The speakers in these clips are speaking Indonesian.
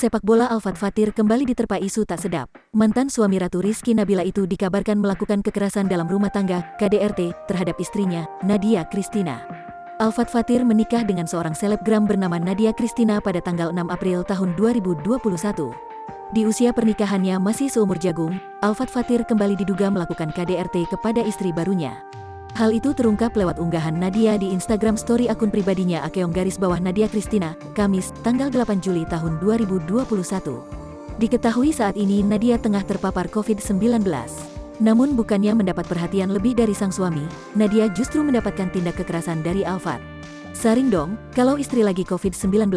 Sepak bola Alfat Fatir kembali diterpa isu tak sedap. Mantan suami Ratu Rizky Nabila itu dikabarkan melakukan kekerasan dalam rumah tangga (KDRT) terhadap istrinya, Nadia Christina. Alfat Fatir menikah dengan seorang selebgram bernama Nadia Christina pada tanggal 6 April tahun 2021. Di usia pernikahannya masih seumur jagung, Alfat Fatir kembali diduga melakukan KDRT kepada istri barunya. Hal itu terungkap lewat unggahan Nadia di Instagram story akun pribadinya _Nadia Christina, Kamis, tanggal 8 Juli tahun 2021. Diketahui saat ini Nadia tengah terpapar COVID-19. Namun bukannya mendapat perhatian lebih dari sang suami, Nadia justru mendapatkan tindak kekerasan dari Alfat. "Saring dong, kalau istri lagi COVID-19,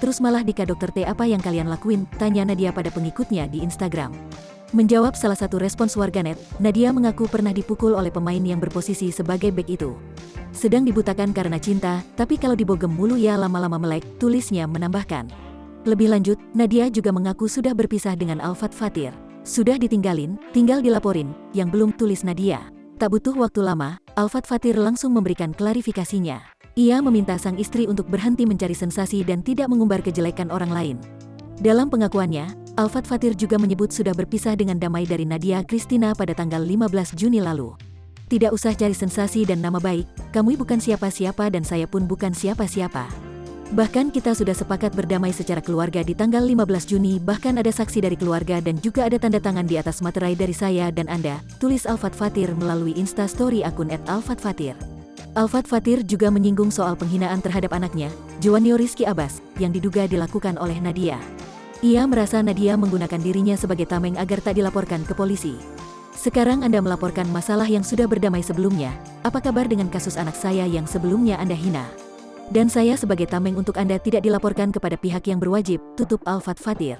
terus malah dika dokter T apa yang kalian lakuin?" tanya Nadia pada pengikutnya di Instagram. Menjawab salah satu respons warganet, Nadia mengaku pernah dipukul oleh pemain yang berposisi sebagai bek itu. "Sedang dibutakan karena cinta, tapi kalau dibogem mulu ya lama-lama melek," tulisnya menambahkan. Lebih lanjut, Nadia juga mengaku sudah berpisah dengan Alfat Fatir. "Sudah ditinggalin, tinggal dilaporin," yang belum, tulis Nadia. Tak butuh waktu lama, Alfat Fatir langsung memberikan klarifikasinya. Ia meminta sang istri untuk berhenti mencari sensasi dan tidak mengumbar kejelekan orang lain. Dalam pengakuannya, Alfat Fatir juga menyebut sudah berpisah dengan damai dari Nadia Christina pada tanggal 15 Juni lalu. "Tidak usah cari sensasi dan nama baik, kamu bukan siapa-siapa dan saya pun bukan siapa-siapa. Bahkan kita sudah sepakat berdamai secara keluarga di tanggal 15 Juni, bahkan ada saksi dari keluarga dan juga ada tanda tangan di atas materai dari saya dan Anda," tulis Alfat Fatir melalui Instastory akun @alfatfatir. Alfat Fatir juga menyinggung soal penghinaan terhadap anaknya, Joanio Rizky Abbas, yang diduga dilakukan oleh Nadia. Ia merasa Nadia menggunakan dirinya sebagai tameng agar tak dilaporkan ke polisi. "Sekarang Anda melaporkan masalah yang sudah berdamai sebelumnya, apa kabar dengan kasus anak saya yang sebelumnya Anda hina? Dan saya sebagai tameng untuk Anda tidak dilaporkan kepada pihak yang berwajib," tutup Alfat Fatir.